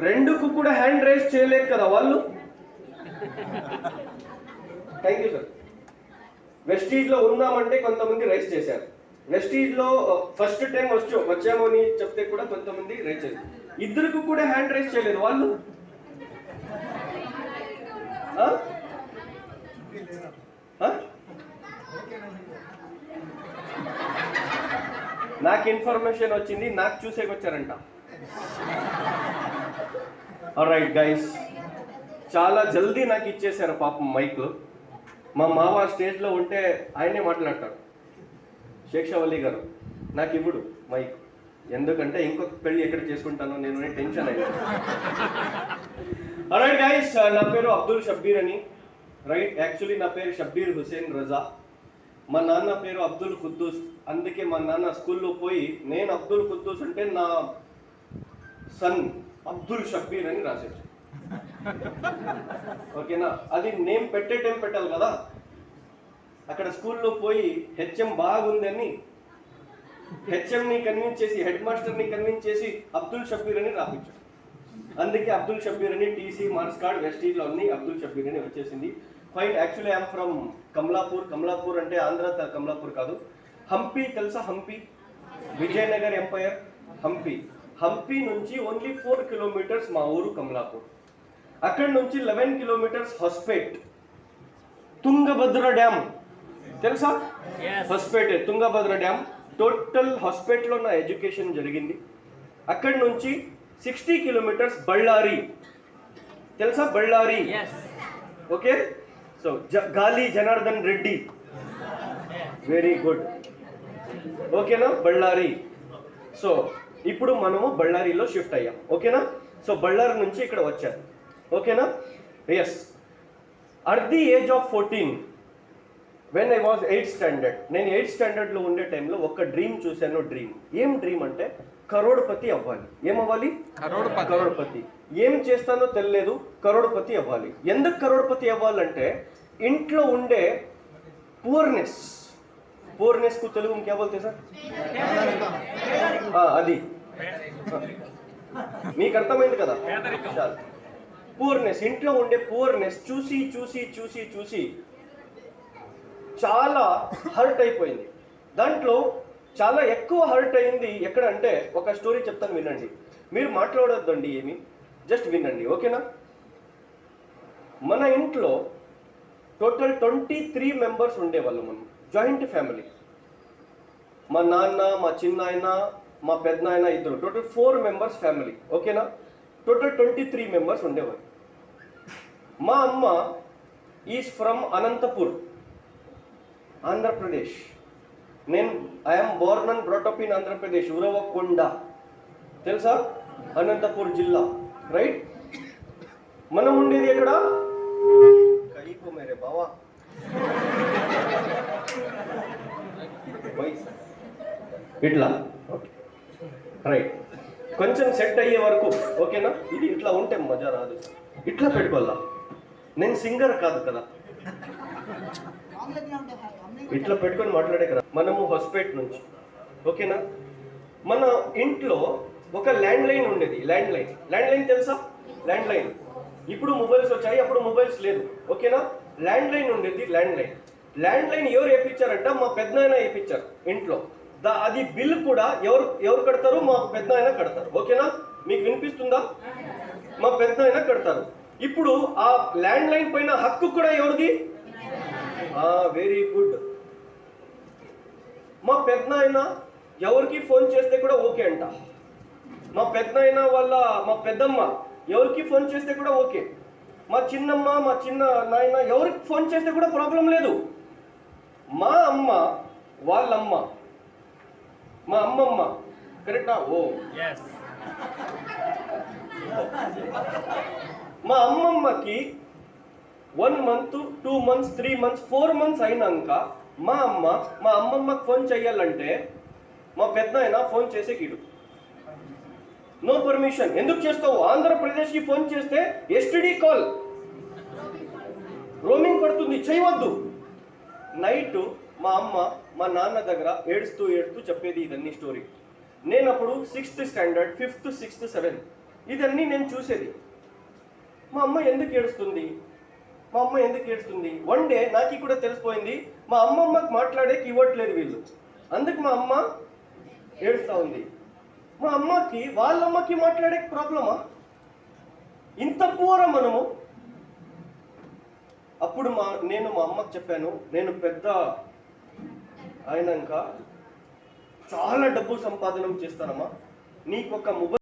రెండుకు కూడా hand raise చేయలేదు కదా వాళ్ళు. Thank you sir. వెస్టీజ్లో ఉన్నామంటే కొంతమంది రైజ్ చేశారు. వెస్టీజ్లో ఫస్ట్ టైం వచ్చాము అని చెప్తే కూడా కొంతమంది రైజ్ చేశారు. ఇద్దరికి కూడా హ్యాండ్ రైజ్ చేయలేదు వాళ్ళు. నాకు ఇన్ఫర్మేషన్ వచ్చింది, నాకు చూసేకొచ్చారంట. ఆల్రైట్ గైస్, చాలా జల్దీ నాకు ఇచ్చేసారు పాపం మైక్. మా మావ స్టేజ్లో ఉంటే ఆయనే మాట్లాడతాడు, శేషవల్లి గారు. నాకు ఇవ్వడు మైక్, ఎందుకంటే ఇంకొక పెళ్ళి ఎక్కడ చేసుకుంటానో నేను టెన్షన్ అయ్యాను. ఆల్రైట్ గైస్, నా పేరు అబ్దుల్ షబ్బీర్ అని. రైట్, యాక్చువల్లీ నా పేరు షబ్బీర్ హుసేన్ రజా. మా నాన్న పేరు అబ్దుల్ ఖుద్దూస్. అందుకే మా నాన్న స్కూల్లో పోయి నేను అబ్దుల్ ఖుద్దూస్ అంటే నా సన్ అబ్దుల్ షబ్బీర్ అని రాసేది. ఓకేనా, అది నేమ్ పెట్టే టైం పెట్టాలి కదా. అక్కడ స్కూల్లో పోయి హెచ్ఎం బాగుందని హెచ్ఎంని కన్విన్స్ చేసి, హెడ్ మాస్టర్ని కన్విన్స్ చేసి అబ్దుల్ షబ్బీర్ అని రాపించాడు. అందుకే అబ్దుల్ షబ్బీర్ అని టీసీ మార్క్స్ కార్డ్ వెస్టీజ్లో అన్ని అబ్దుల్ షబ్బీర్ అని వచ్చేసింది. Fine, actually I'm from Kamalapur. Kamalapur అంటే ఆంధ్ర కమలాపూర్ కాదు. హంపి తెలుసా? హంపి, విజయనగర్ ఎంపైర్ హంపి. హంపి నుంచి ఓన్లీ 4 కిలోమీటర్స్ మా ఊరు కమలాపూర్. అక్కడి నుంచి 11 కిలోమీటర్స్ హొస్పేట్. తుంగభద్ర డ్యామ్ తెలుసా? హొస్పేట్, తుంగభద్ర డ్యామ్. టోటల్ హొస్పేట్లో నా ఎడ్యుకేషన్ జరిగింది. అక్కడి నుంచి 60 కిలోమీటర్స్ బళ్ళారి తెలుసా? బళ్ళారి. ఓకే, సో గాలి జనార్దన్ రెడ్డి, వెరీ గుడ్. ఓకేనా, బళ్ళారి. సో ఇప్పుడు మనము బళ్ళారిలో షిఫ్ట్ అయ్యాం. ఓకేనా, సో బళ్ళారి నుంచి ఇక్కడ వచ్చాను. ఓకేనా, yes. At the age of 14, when I was 8th standard, నేను 8th స్టాండర్డ్లో ఉండే టైంలో ఒక డ్రీమ్ చూశాను. డ్రీమ్ ఏం డ్రీమ్ అంటే కరోడ్పతి అవ్వాలి. ఏమవ్వాలి? కరోడ్పతి. ఏం చేస్తానో తెలియలేదు, కరోడ్పతి అవ్వాలి. ఎందుకు కరోడ్పతి అవ్వాలంటే ఇంట్లో ఉండే పూర్నెస్ కు తెలుగు క్యా బోల్తే సార్? అది మీకు అర్థమైంది కదా. పూర్నెస్, ఇంట్లో ఉండే పూర్నెస్ చూసి చూసి చూసి చూసి చాలా హర్ట్ అయిపోయింది. దాంట్లో చాలా ఎక్కువ హర్ట్ అయింది. ఎక్కడ అంటే ఒక స్టోరీ చెప్తాను, వినండి. మీరు మాట్లాడొద్దండి ఏమి, జస్ట్ వినండి. ఓకేనా, మన ఇంట్లో టోటల్ 23 మెంబర్స్ ఉండేవాళ్ళు. మనం జాయింట్ ఫ్యామిలీ. మా నాన్న, మా చిన్నాయన, మా పెద్దనాయన ఇద్దరు, టోటల్ 4 మెంబర్స్ ఫ్యామిలీ. ఓకేనా, టోటల్ 23 మెంబర్స్ ఉండేవాళ్ళు. మా అమ్మ is from Anantapur, Andhra Pradesh. I'm Born and brought up in Andhra Pradesh, Uravakonda తెలుసా? అనంతపూర్ జిల్లా. రైట్, మనం ఉండేది ఎక్కడ? కైకో మేరే బావా, ఇట్లా. రైట్, కొంచెం సెట్ అయ్యే వరకు. ఓకేనా, ఇది ఇట్లా ఉంటే మజా రాదు, ఇట్లా పెట్టుకోవాలా. నేను సింగర్ కాదు కదా, ఇట్లా పెట్టుకొని మాట్లాడే కదా. మనము హొస్పేట్ నుంచి. ఓకేనా, మన ఇంట్లో ఒక ల్యాండ్ లైన్ ఉండేది. ల్యాండ్ లైన్ తెలుసా? Land line. ఇప్పుడు మొబైల్స్ వచ్చాయి, అప్పుడు మొబైల్స్ లేదు. ఓకేనా, ల్యాండ్ లైన్ ఉండేది. ల్యాండ్ లైన్ ఎవరు వేయించారంట? మా పెద్దనాయన వేయించారు ఇంట్లో. అది బిల్ కూడా ఎవరు కడతారు? మా పెద్దనాయన కడతారు. ఓకేనా, మీకు వినిపిస్తుందా? మా పెద్దనాయన కడతారు. ఇప్పుడు ఆ ల్యాండ్ లైన్ పైన హక్కు కూడా ఎవరిది? Very good. మా పెద్దనాయన ఎవరికి ఫోన్ చేస్తే కూడా ఓకే అంట. మా పెద్దనాయన మా పెద్దమ్మ ఎవరికి ఫోన్ చేస్తే కూడా ఓకే. మా చిన్నమ్మ, మా చిన్న నాయన ఎవరికి ఫోన్ చేస్తే కూడా ప్రాబ్లం లేదు. మా అమ్మ వాళ్ళమ్మ, మా అమ్మమ్మ, కరెక్టా? మా అమ్మమ్మకి 1 month, 2 months, 3 months, 4 months అయినాక మా అమ్మమ్మకి ఫోన్ చేయాలంటే మా పెద్దనాయన ఫోన్ చేసే కిడు. No permission. ఎందుకు చేస్తావు? ఆంధ్రప్రదేశ్కి ఫోన్ చేస్తే ఎస్టీడీ కాల్, రోమింగ్ పడుతుంది, చేయవద్దు. నైట్ మా అమ్మ మా నాన్న దగ్గర ఏడుస్తూ చెప్పేది ఇదన్నీ స్టోరీ. నేను అప్పుడు 6th standard, 5th, 6th, 7th ఇదన్నీ నేను చూసేది. మా అమ్మ ఎందుకు ఏడుస్తుంది, మా అమ్మ ఎందుకు ఏడుస్తుంది. వన్ డే నాకు కూడా తెలిసిపోయింది, మా అమ్మమ్మకి మాట్లాడేకి ఇవ్వట్లేదు వీళ్ళు, అందుకు మా అమ్మ ఏడుస్తూ ఉంది. మా అమ్మకి వాళ్ళమ్మకి మాట్లాడే ప్రాబ్లమా? ఇంత పూర మనము. అప్పుడు నేను మా అమ్మకి చెప్పాను, నేను పెద్ద అయినాక చాలా డబ్బు సంపాదన చేస్తానమ్మా, నీకు ఒక మొబైల్